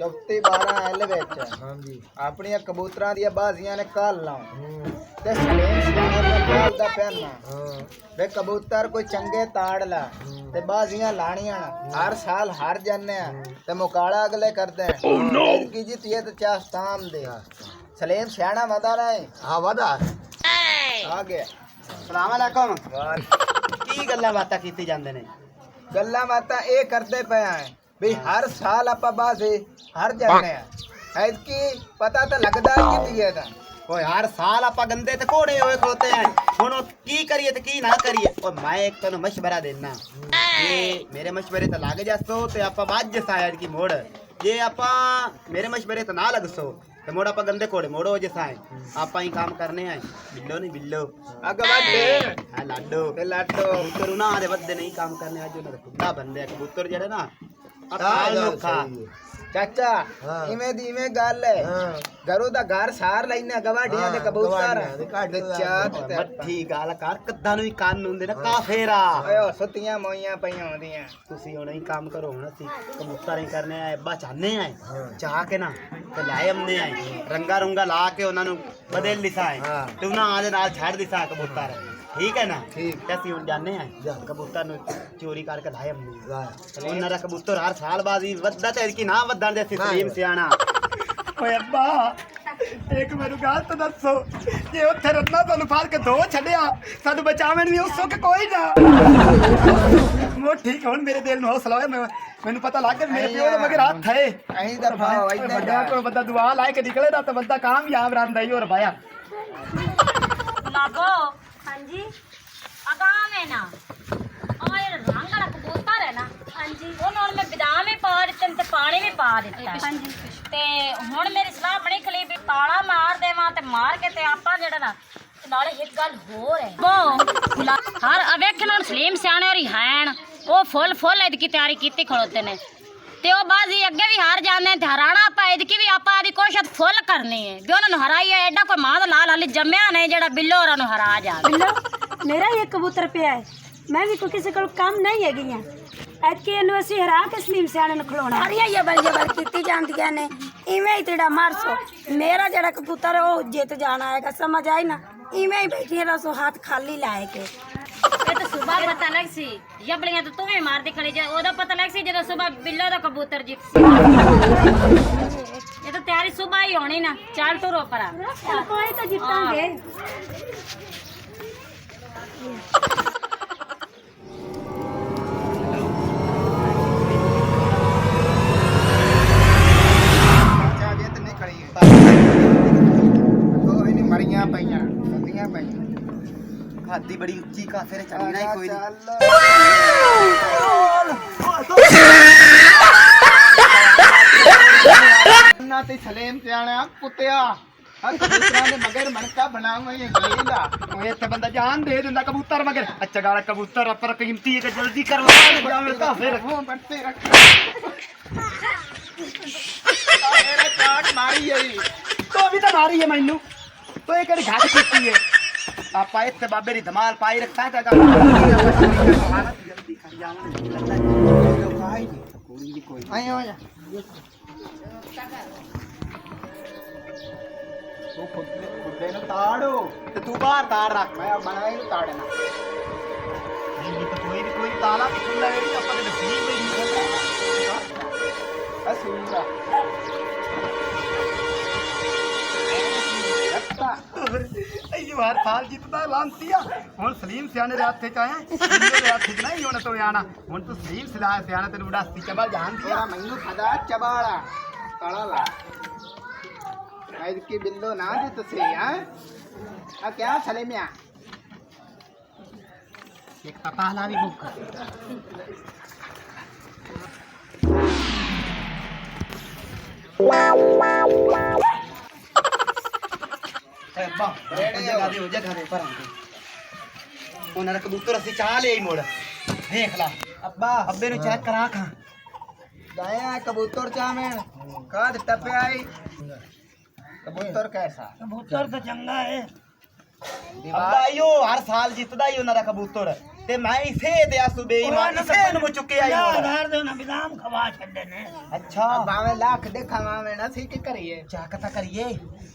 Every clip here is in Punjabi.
चौथी 12 एल विच हाँ जी अपनी कबूतरां दी बाजियां ने कल लाऊं ते सलीम सियाने ने कल दा पहनना हाँ वे कबूतर कोई चंगे ताड़ ला ते बाजियां लाणियां हर साल हार जाने ते मुकाला अगले करदे की जीतिए ते चास्ताम दे सलीम सियाना वदा रहे हाँ वादा आ गया ਸਲਾਮ ਅਲੈਕੁਮ ਕੀ ਗੱਲਾਂ ਬਾਤਾਂ ਕੀਤੀ ਜਾਂਦੇ ਨੇ गल्ला बातां ए करदे पे हैं भी हर साल आपा बाजी हर जाने ऐतकी पता तो लगदा ही दिए दा ਓਏ ਹਰ ਸਾਲ ਆਪਾਂ ਗੰਦੇ ਤੇ ਘੋੜੇ ਹੋਏ ਖਲੋਤੇ ਆਂ ਹੁਣ ਉਹ ਕੀ ਕਰੀਏ ਤੇ ਕੀ ਨਾ ਕਰੀਏ ਓਏ ਮੈਂ ਇੱਕ ਤੈਨੂੰ ਮਸ਼ਵਰਾ ਦੇਣਾ ਜੇ ਮੇਰੇ ਮਸ਼ਵਰੇ ਤੇ ਲੱਗ ਜਾਸੋ ਤੇ ਆਪਾਂ ਵੱਜ ਸਾਇਦ ਕੀ ਮੋੜ ਜੇ ਆਪਾਂ ਮੇਰੇ ਮਸ਼ਵਰੇ ਤੇ ਨਾ ਲੱਗਸੋ ਤੇ ਮੋੜ ਆਪਾਂ ਗੰਦੇ ਘੋੜੇ ਮੋੜੋ ਜੇ ਸਾਇ ਆਪਾਂ ਹੀ ਕੰਮ ਕਰਨੇ ਆ ਬਿੱਲੋ ਨਹੀਂ ਬਿੱਲੋ अग वड्डे ਹਾਂ ਲਾਡੋ ते लाडो ਕਬੂਤਰ ਉਹਨਾਂ ਦੇ ਵੱਧੇ ਨਹੀਂ ਕੰਮ ਕਰਨੇ ਅੱਜ ਉਹਨਾਂ ਦਾ ਖੁੱਦਾ ਬੰਦੇ ਆ ਕਬੂਤਰ ਜਿਹੜੇ ਨਾ ਸਾਲ ਨੋਖਾ चाचा हाँ। इवें दी इवें गल है हाँ। घरों दा घर सार लैने गवाडियां दे हाँ, कबूतर गवाडियां दे घट ते चात ते ਮੱਠੀ ਗੱਲ ਕਰ ਕਿੱਦਾਂ ਨੂੰ ਵੀ ਕੰਨ ਹੁੰਦੇ ਨਾ ਕਾਫੇਰਾ ਓਏ ਉਹ ਸੁੱਤੀਆਂ ਮੋਈਆਂ ਪਈਆਂ ਹੁੰਦੀਆਂ ਤੁਸੀਂ ਹੁਣ ਹੀ ਕੰਮ ਕਰੋ ਹੁਣ ਅਸੀਂ ਕਬੂਤਰ ਹੀ ਕਰਨੇ ਆ ਬਚਾਨੇ ਆ ਹਾਂ। ਚਾਹ ਕੇ ਨਾ ਤੇ ਲੈ ਆਉਂਦੇ ਆ ਰੰਗਾ ਰੁੰਗਾ ਲਾ ਕੇ ਉਹਨਾਂ ਨੂੰ ਬਦਲ ਦਿਸਾ ਹਾਂ। ਤੇ ਉਹਨਾਂ ਆਦੇ ਨਾਲ ਛੱਡ ਦਿਸਾ ਕਬੂਤਰ ਠੀਕ ਹੈ ਨਾ ਠੀਕ। ਤੇ ਅਸੀਂ ਹੁਣ ਜਾਣੇ ਆ ਜਾ। ਕਬੂਤਰ ਨੂੰ ਚੋਰੀ ਕਰਕੇ ਲਾਏ ਆਉਂਦੇ ਆ वाह ਉਹਨਾਂ ਦਾ ਕਬੂਤਰ ਹਰ ਸਾਲ ਬਾਜ਼ੀ ਵੱਧਦਾ ਤੇ ਕਿ ਨਾ ਵੱਧਣ ਦੇ ਅਸੀਂ ਸਲੀਮ ਸਿਆਣਾ ਓਏ ਅੱਬਾ ਇੱਕ ਮੈਨੂੰ ਗੱਲ ਤਾਂ ਦੱਸੋ ਜੇ ਉੱਥੇ ਰੰਨਾ ਤੁਹਾਨੂੰ ਫੜ ਕੇ ਦੋ ਛੱਡਿਆ ਸਾਨੂੰ ਬਚਾਵਣ ਵੀ ਉਸੋ ਕਿ ਕੋਈ ਨਾ ਮੋ ਠੀਕ ਹੁਣ ਮੇਰੇ ਦਿਲ ਨੂੰ ਹੌਸਲਾ ਹੋਇਆ ਮੈਨੂੰ ਪਤਾ ਲੱਗ ਗਿਆ ਮੇਰੇ ਪਿਓ ਦਾ ਮਗਰ ਹੱਥ ਹੈ ਅਹੀਂ ਦਾ ਭਾਵ ਵੱਡਾ ਇਦਾਂ ਕੋਈ ਬੰਦਾ ਦੁਆ ਲਾਇ ਕੇ ਨਿਕਲੇ ਨਾ ਤਾਂ ਬੰਦਾ ਕਾਮਯਾਬ ਰਹਿੰਦਾ ਹੀ ਹੋਰ ਭਾਇਆ लागो हाँ जी अगाम है ना और ये रंग वाला कबूतर है ना हाँ जी उन्होंने मैं बादाम भी पा दिते ते पानी भी पा दिता हाँ जी ते हुण मेरी सलाह बनी खली भी ताला मार देवां ते मार के ते आपां जेड़ा ना नाले एक गल होर है वो हर वेखन हुण सलीम सियाणे होरी हैन वो फुल इदकी तैयारी कीती खड़ोते ने ਤੇ ਉਹ ਬਾਜ਼ੀ ਅੱਗੇ ਵੀ ਹਾਰ ਜਾਂਦੇ ਤੇ ਹਰਾਣਾ ਆਪਾਂ ਇਦਕੀ ਵੀ ਆਪਾਂ ਆਦੀ ਕੋਸ਼ਿਸ਼ ਫੁੱਲ ਕਰਨੀ ਹੈ ਵੀ ਉਹਨਾਂ ਨੂੰ ਹਰਾਈਏ ਐਡਾ ਕੋਈ ਮਾਂ ਦਾ ਲਾਲ ਹਾਲੀ ਜੰਮਿਆ ਨਹੀਂ ਜਿਹੜਾ ਬਿੱਲੋ ਹੋਰਾਂ ਨੂੰ ਹਰਾ ਜਾਵੇ ਬਿੱਲੋ ਮੇਰਾ ਹੀ ਇੱਕ ਕਬੂਤਰ ਪਿਆ ਹੈ ਮੈਂ ਵੀ ਕੋਈ ਕਿਸੇ ਕੋਲ ਕੰਮ ਨਹੀਂ ਹੈਗੀਆਂ ਐਤਕੀ ਇਹਨੂੰ ਅਸੀਂ ਹਰਾ ਕੇ ਸਲੀਮ ਸਿਆਣੇ ਨੂੰ ਖਿਲਾਉਣਾ ਸਾਰੀਆਂ ਜਬਰ ਕੀਤੀ ਜਾਂਦੀਆਂ ਨੇ ਇਵੇਂ ਹੀ ਤੇੜਾ ਮਾਰਸੋ ਮੇਰਾ ਜਿਹੜਾ ਕਬੂਤਰ ਉਹ ਜਿੱਤ ਜਾਣਾ ਹੈਗਾ ਸਮਝ ਆਈ ਨਾ ਇਵੇਂ ਹੀ ਬੈਠੀ ਰਸੋ ਹੱਥ ਖਾਲੀ ਲਾਏ ਕੇ ਇਹ ਤਾਂ ਸੁਬਾਹ ਪਤਾ ਲੱਗ ਸੀ ਜਬਲੀਆਂ ਤਾਂ ਤੂੰ ਵੀ ਮਾਰਦੀ ਖੜੀ ਜਾ ਉਹਦਾ ਪਤਾ ਲੱਗ ਸੀ ਜਦੋਂ ਸੁਬਾਹ ਬਿੱਲੋ ਦਾ ਕਬੂਤਰ ਜਿੱਤ ਸੀ ਇਹ ਤਾਂ ਤਿਆਰੀ ਸੁਬਾਹ ਹੀ ਹੋਣੀ ਨਾ ਚੱਲ ਟੁਰੋ ਪਰਾ ਕੋਈ ਤਾਂ ਜਿੱਤਾਂਗੇ ਚਾਚਾ ਜੇ ਤੇ ਨਹੀਂ ਖੜੀ ਕੋਈ ਨਹੀਂ ਮਰੀਆਂ ਪਈਆਂ ਸੁੱਤੀਆਂ ਪਈਆਂ ਖਾਦੀ ਬੜੀ ਉੱਚੀ ਕਾਫੇ ਰੇ ਚੱਲੀ ਨਾ ਕੋਈ ਨਹੀਂ ਨਾ ਤੇ ਸਲੀਮ ਸਿਆਣਾ ਕੁੱਤਿਆ ਆ ਕਬੂਤਰਾਂ ਦੇ ਮਗਰ ਮਣਕਾ ਬਣਾਵਾਂ ਇਹ ਗਲੀਲਾ ਓਏ ਇੱਥੇ ਬੰਦਾ ਜਾਨ ਦੇ ਦਿੰਦਾ ਕਬੂਤਰ ਮਗਰ ਅੱਛਾ ਗਾਲਾ ਕਬੂਤਰ ਪਰ ਕੀਮਤੀ ਹੈ ਕਿ ਜਲਦੀ ਕਰ ਲਾ ਜਾਵੇਂ ਕਾਫੇ ਉਹ ਬੰਤੇ ਰੱਖ ਮੇਰਾ ਚਾਟ ਮਾਰੀ ਆਈ ਤੋ ਵੀ ਤਾਂ ਮਾਰੀ ਹੈ ਮੈਨੂੰ ਤੋ ਇਹ ਕਿਹੜੀ ਘਾਟ ਕੀਤੀ ਹੈ ਆਪਾਂ ਇੱਥੇ ਬਾਬੇ ਦੀ ਧਮਾਲ ਪਾਈ ਰੱਖਾਂ ਤਾਂ ਜਲਦੀ ਕਰ ਜਾਵਾਂ ਕੁੜੀ ਦੀ ਕੋਈ ਆਏ ਹੋ ਜਾ ਤੂੰ ਖੁੱਦੇ ਨੂੰ ਤਾੜੋ ਤੇ ਤੂੰ ਬਾਹਰ ਤਾਰ ਰੱਖ ਮੈਂ ਬਣਾਈ ਨੂੰ ਤਾੜਨਾ ਨਹੀਂ ਤਾਂ ਕੋਈ ਤਾਲਾ ਖੁੱਲਾ ਹੈ ਆਪਾਂ ਦੇ ਨਸੀਬ ਨਹੀਂ ਅਸੂਲਾ ਅਈਓ ਹਰ ਸਾਲ ਜਿੱਤਦਾ ਲਾਂਤੀਆ ਹੁਣ ਸਲੀਮ ਸਿਆਣੇ ਦੇ ਹੱਥੇ ਚ ਆਇਆ ਇਹਦੇ ਦੇ ਹੱਥੇ ਚ ਨਹੀਂ ਹੁਣ ਤੋਂ ਆਣਾ ਹੁਣ ਤੂੰ ਸਲੀਮ ਸਿਆਣਾ ਤੈਨੂੰ ਉਡਾਸਤੀ ਚਬਲ ਜਾਣਦੀ ਆ ਤੇਰਾ ਮੈਨੂੰ ਖਦਾ ਚਬਾਲਾ ਕਾਲਾ ਲਾ ਐਦ ਕੀ ਬਿੱਲੋ ਨਾ ਦੇ ਤੁਸੀਂ ਆ ਕਿਆ ਸਲੀਮਿਆ ਇੱਕ ਤਾਂ ਪਾਲਾ ਵੀ ਮੁੱਕ ਬਾ ਜਗ੍ਹਾ ਦੇ ਪਰਾਂ ਉਹਨਾਂ ਦਾ ਕਬੂਤਰ ਅਸੀਂ ਚਾਹ ਲਿਆ ਹੀ ਮੋੜ ਦੇਖ ਲਾ ਅੱਬਾ ਅੱਬੇ ਨੂੰ ਚੈੱਕ ਕਰਾ ਖਾਂ ਗਾਇਆ ਕਬੂਤਰ ਚਾਵੇਣ ਕਾਦ ਟੱਪਿਆ ਈ कबूतर कैसा कबूतर तो चंगा है। ਅੱਬਾ ਆਇਓ ਹਰ ਸਾਲ ਜਿੱਤਦਾ ਹੀ ਉਹਨਾਂ ਦਾ ਕਬੂਤਰ ते मैं इसे दे आसू बेईमान इसे नु चुके आई हजार दे ना बिदाम खवा छड़े ने अच्छा भावे लाख देखा मावे ना सी के करिए क्या कथा करिए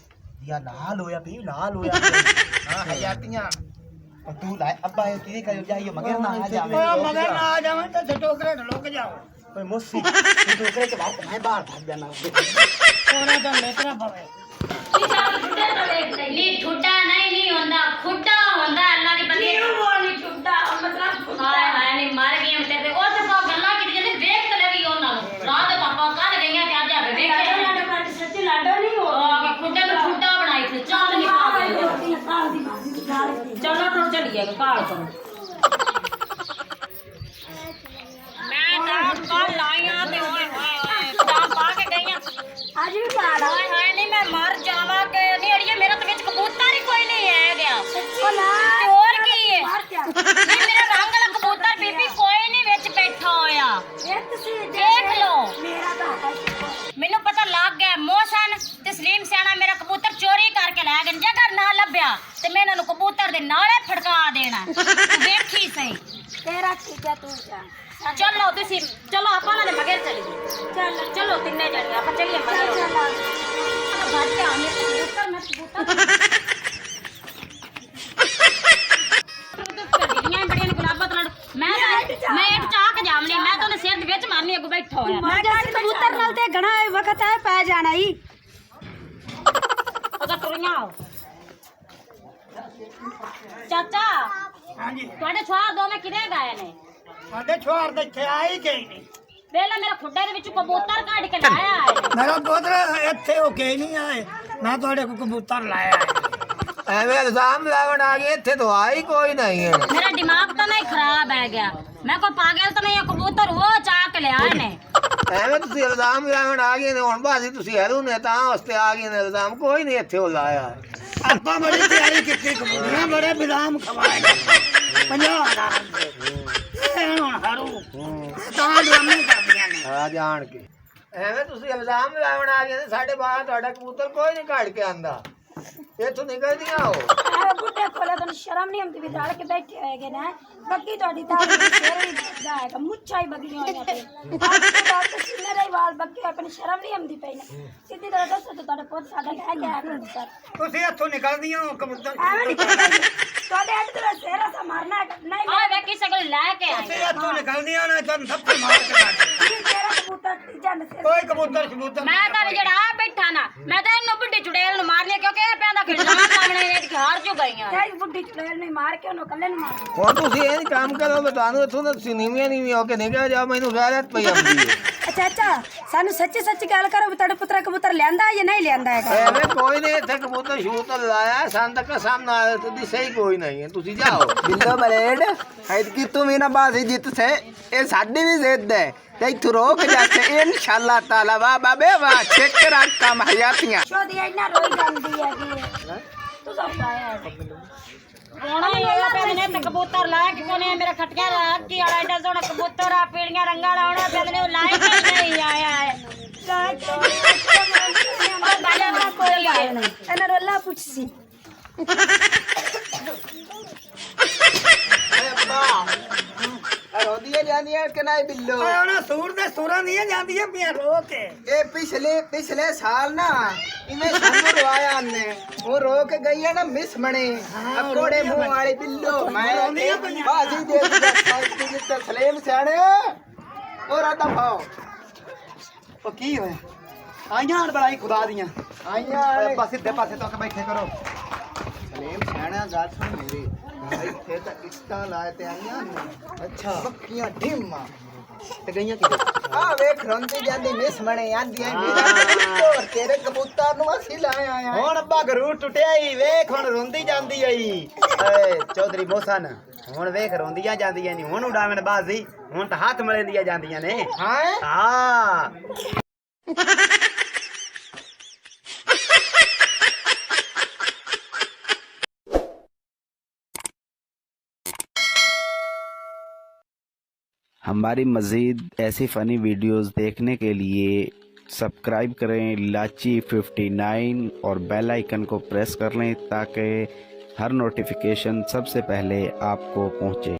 या लाल होया भी लाल होया हां हयातियां और तू लाए अब्बा ये की कर जाइयो मगर ना आ जावे ओ मगर ना आ जावे तो टोकरे ढलोक जाओ कोई मुस्सी तू टोकरे के बाहर मैं बाहर भाग जाना कोना तो लेतरा पवे नी ठुड्डा नहीं होंदा खुड्डा होंदा अल्लाह दी बंदी बोली ठुड्डा मतलब हाय हाय नी मर गई हम तेरे ओ तो गल्ला की जने देख तो लगी ਉਹਨਾਂ ਨੂੰ ਰਾਤ ਪਾਪਾ ਕੱਲ ਗਈਆਂ ਤੇ ਅੱਜ ਆ ਕੇ ਵੇਖਿਆ लाडो पर सच्ची लाडो नहीं हो ਆ ਖੁੱਡੇ ਨੂੰ ਖੁੱਡਾ ਬਣਾਈ ਤੇ ਚਾਂਦ ਨਹੀਂ ਪਾ ਦੇ रोटी काल दी भाजी की दाल की चलो तो चलिए काल करो मैं दाल कल आईया ते ओए होए दाल पा के गईया आज भी पाड़ा हाय हाय नहीं मैं मर जावा के नहीं अड़िए मेरा तो विच कबूतर ही कोई नहीं है गया ओ ना ते और की है मार क्या नहीं मेरा रंग वाला कबूतर बीबी कोई नहीं विच बैठा होया एक सी देख लो मेरा तो है ਮੈਨੂੰ ਪਤਾ ਲੱਗ ਗਿਆ ਮੋਹਸਨ ਤਸਲੀਮ ਸਿਆਣਾ ਮੇਰਾ ਕਬੂਤਰ ਚੋਰੀ ਕਰਕੇ ਲੈ ਗਏ ਜਗਰ ਨਾ ਲੱਭਿਆ ਤੇ ਮੈਂ ਇਹਨਾਂ ਨੂੰ ਕਬੂਤਰ ਦੇ ਨਾਲੇ ਫੜਕਾ ਦੇਣਾ ਵੇਖੀ ਸਹੀ तेरा ठीक है तू जा ਚਲੋ ਤੁਸੀਂ ਚਲੋ ਆਪਾਂ ਨਾਲ ਮਗਰ ਚਲੀਏ चल ਚਲੋ ਤਿੰਨੇ ਜਣੇ ਆਪਾਂ ਚੱਲੀਏ ਮਗਰ चल ਘਰ ਤੇ ਆਨੇ ਕਬੂਤਰ ਮੈਂ ਕਬੂਤਰ ਦੀਆਂ ਬੜੀਆਂ ਗੁਲਾਬਾਂ ਤੋਂ ਮੈਂ ਇੱਕ ਚਾਕ ਜਾਮਣੀ ਮੈਂ ਤਾਂ ਉਹਦੇ ਸਿਰ ਦੇ ਵਿੱਚ ਮਾਰਨੀ ਅੱਗੋਂ ਬੈਠਾ ਹੋਇਆ मगर कबूतर नाल ते घना वक्त है पै जाना ही ਉਹਦਾ ਟੁਰੀਆਂ ਚਾਚਾ हां जी ਤੁਹਾਡੇ ਛੁਆਰ ਦੋਵੇਂ ਕਿਧੇ ਗਏ ਨੇ ਸਾਡੇ ਛੋੜ ਤੇ ਇੱਥੇ ਆਈ ਗਈ ਨਹੀਂ ਵੇਲਾ ਮੇਰਾ ਖੁੱਡੇ ਦੇ ਵਿੱਚ ਕਬੂਤਰ ਕੱਢ ਕੇ ਲਾਇਆ ਹੈ ਮੇਰਾ ਪੁੱਤਰ ਇੱਥੇ ਹੋ ਕੇ ਨਹੀਂ ਆਏ ਮੈਂ ਤੁਹਾਡੇ ਕੋ ਕਬੂਤਰ ਲਾਇਆ ਐਵੇਂ ਇਲਜ਼ਾਮ ਲਾਉਣ ਆ ਗਏ ਇੱਥੇ ਤਾਂ ਆਈ ਕੋਈ ਨਹੀਂ ਹੈ ਮੇਰਾ ਦਿਮਾਗ ਤਾਂ ਨਹੀਂ ਖਰਾਬ ਹੈ ਗਿਆ ਮੈਂ ਕੋਈ ਪਾਗਲ ਤਾਂ ਨਹੀਂ ਹਾਂ ਕਬੂਤਰ ਉਹ ਚਾਕ ਲਿਆ ਨੇ ਐਵੇਂ ਤੁਸੀਂ ਇਲਜ਼ਾਮ ਲਾਉਣ ਆ ਗਏ ਨੇ ਹੁਣ ਬਾਜੀ ਤੁਸੀਂ ਹੈਰੂ ਨੇ ਤਾਂ ਵਾਸਤੇ ਆ ਗਏ ਨੇ ਇਲਜ਼ਾਮ ਕੋਈ ਨਹੀਂ ਇੱਥੇ ਉਹ ਲਾਇਆ ਆਪਾਂ ਬੜੀ ਤਿਆਰੀ ਕੀਤੀ ਕਬੂਤਰਾਂ ਬੜੇ ਬਿਦਾਮ ਖਵਾਏ 50,000 ਇਹ ਹੁਣ ਹਰੂ ਤਾਂ ਡਰਾਮੇ ਕਰਦੀਆਂ ਨੇ ਆ ਜਾਣ ਕੇ ਐਵੇਂ ਤੁਸੀਂ ਇਲਜ਼ਾਮ ਲਾਉਣ ਆ ਗਏ ਨੇ ਸਾਡੇ ਬਾਹਰ ਤੁਹਾਡਾ ਕਬੂਤਰ ਕੋਈ ਨਹੀਂ ਕੱਢ ਕੇ ਆਂਦਾ ਇੱਥੋਂ ਨਿਕਲਦੀਆਂ ਹੋ बुढ़े खोले तो शर्म नहीं आती बिदाड़ के बैठे होएगे ना बग्गी तोड़ी तारी शेर ही बैठदा है मुच्छा ही बग्गी होया पे आज तो बात सीने रही वाल बग्गी अपनी शर्म नहीं आती पई ने सीधी तरह दसो तो तोड़े पुੱਤ साडा ले गया कबूतर ਤੁਸੀਂ ਇੱਥੋਂ ਨਿਕਲਦੀਆਂ ਹੋ ਕਬੂਤਰ ਐਵੇਂ ਨਹੀਂ कहदा तोड़े हट तेरा शेर सा मारना है नहीं ਆ ਵੇਖੀ ਸਗਲ ਲੈ ਕੇ ਆਏ ਤੁਸੀਂ ਇੱਥੋਂ ਨਿਕਲਦੀਆਂ ਨੇ ਤੁਹਾਨੂੰ ਥੱਪੜ ਮਾਰ ਕੇ ਕੱਢ नहीं तेरा कबूतर जन से ਕੋਈ ਕਬੂਤਰ ਮੈਂ ਤਾਂ ਜਿਹੜਾ ਆ ਬੈਠਾ ਨਾ ਮੈਂ ਤਾਂ ਇਹਨੂੰ ਬੁੱਢੀ ਚੁੜੇਲ ਨੂੰ ਮਾਰ ਲਿਆ ਕਿਉਂਕਿ ਇਹ ਪੈਂਦਾ ਖਿਲਾਣ ਲਾਉਣੇ ਨੇ ਕਿ ਹਾਰ ਜੂ ਗਈਆਂ तेरी बुड्ढी चुड़ैल नहीं मार के उन्हों कल्ले नहीं मार ਹੁਣ ਤੁਸੀਂ ਇਹ ਕੰਮ ਕਰੋ ਮੈਂ ਤੁਹਾਨੂੰ ਇੱਥੋਂ ਤਾਂ ਤੁਸੀਂ ਨੀਵੀਂ ਹੋ ਕੇ ਨਿਕਲ ਜਾਓ ਮੈਨੂੰ ਗੈਰਤ ਪਈ ਆਉਂਦੀ ਹੈ अच्छा अच्छा सानू सच्ची सच्ची गल करो तेरे पुत्रा कबूतर लियांदा या नहीं लियांदा है ਐਵੇਂ ਕੋਈ ਨਹੀਂ ਇੱਥੇ ਕਬੂਤਰ ਸ਼ੂਤਰ ਲਾਇਆ ਸੰਦ ਕਸਮ ਨਾਲ ਦੀ ਸਹੀ ਕੋਈ ਨਹੀਂ ਹੈ ਤੁਸੀਂ ਜਾਓ ਬਿੱਲੋ ਬਲੇਡ ਐਤਕੀ ਤੂੰ ਨਾ ਬਾਜ਼ੀ ਜਿੱਤ ਸੇ ਇਹ ਸਾਡੀ ਵੀ ਜ਼ਿੱਦ ਹੈ ਤੇ ਇੱਥੋਂ ਰੋਕ ਜਾਤੇ ਇਨਸ਼ਾਅੱਲਾ ਤਾਲਾ ਵਾ ਬਾਬੇ ਵਾ ਚੈੱਕ ਰੱਖ ਕੰਮ ਹਯਾਤੀਆਂ शोदी इतना रोई जांदी है कि तू सब आया है ਹੁਣ ਇਹ ਪੈਂਦੇ ਨੇ ਤੇ ਕਬੂਤਰ ਲਾ ਕੇ ਕੋਨੇ ਮੇਰਾ ਖਟਿਆ ਰੱਖੀ ਵਾਲਾ ਐਡਾ ਸੋਹਣਾ ਕਬੂਤਰ ਆ ਪੀੜੀਆਂ ਰੰਗਾਂ ਲਾਉਣਾ ਪੈਂਦੇ ਨੇ ਉਹ ਲਾਇ ਕੇ ਨਹੀਂ ਆਇਆ ਹੈ कोई गल नहीं एना रोला पूछसी ਰੋਦੀਆਂ ਜਾਂਦੀਆਂ ਕਿ ਨਹੀਂ ਬਿੱਲੋ ਉਹਨਾਂ ਸੂਰ ਦੇ ਸੂਰਾਂ ਦੀਆਂ ਜਾਂਦੀਆਂ ਪੀਆਂ ਰੋ ਕੇ ਇਹ ਪਿਛਲੇ ਸਾਲ ਨਾ ਇਵੇਂ ਸਾਨੂੰ ਰਵਾਇਆ ਨੇ ਉਹ ਰੋ ਕੇ ਗਈ ਹੈ ਨਾ ਮਿਸ ਬਣੇ ਅਕੋੜੇ ਮੂੰਹ ਵਾਲੀ ਬਿੱਲੋ ਮੈਂ ਬਾਜ਼ੀ ਦੇ ਦਿੱਤੀ ਜਿੱਤ ਸਲੇਮ ਸਿਆਣੇ ਉਹ ਰਾਤਾ ਭਾਓ ਉਹ ਕੀ ਹੋਇਆ ਆਈਆਂ ਹਣ ਬੜਾਈ ਖੁਦਾ ਦੀਆਂ ਆਈਆਂ ਆਪਾਂ ਸਿੱਧੇ ਪਾਸੇ ਤੋਂ ਬੈਠੇ ਕਰੋ ਸਲੇਮ ਸਿਆਣਾ ਗੱਲ ਸੁਣ ਮੇਰੀ ਇੱਥੇ ਤਾਂ ਇਸਤਾ ਲਾਏ ਤੇ ਆਈਆਂ ਨੇ ਅੱਛਾ ਬੱਕੀਆਂ ਢਿੰਮਾ ਤੇ ਗਈਆਂ ਕਿਤੇ ਆ ਵੇਖ ਰੰਦੀ ਜਾਂਦੀ ਮਿਸ ਬਣੇ ਆਂਦੀਆਂ ਮੇਰਾ ਤੇਰੇ ਕਬੂਤਰ ਨੂੰ ਅਸੀਂ ਲਾਏ ਆਇਆ ਹੁਣ ਅੱਬਾ ਗਰੂਰ ਟੁੱਟਿਆ ਹੀ ਵੇਖ ਹੁਣ ਰੋਂਦੀ ਜਾਂਦੀ ਆਈ ਏ ਚੌਧਰੀ ਮੋਹਸਨ ਹੁਣ ਵੇਖ ਰੋਂਦੀਆਂ ਜਾਂਦੀਆਂ ਨਹੀਂ ਹੁਣ ਉਡਾਵਣ ਬਾਜ਼ੀ ਹੁਣ ਤਾਂ ਹੱਥ ਮਲੇਂਦੀਆਂ ਜਾਂਦੀਆਂ ਨੇ ਹਾਂ ਹਾਂ हमारी मज़ीद ऐसी फ़नी वीडियोस देखने के लिए सब्सक्राइब करें लाची 59 और बेल आइकन को प्रेस कर लें ताकि हर नोटिफिकेशन सबसे पहले आपको पहुँचे।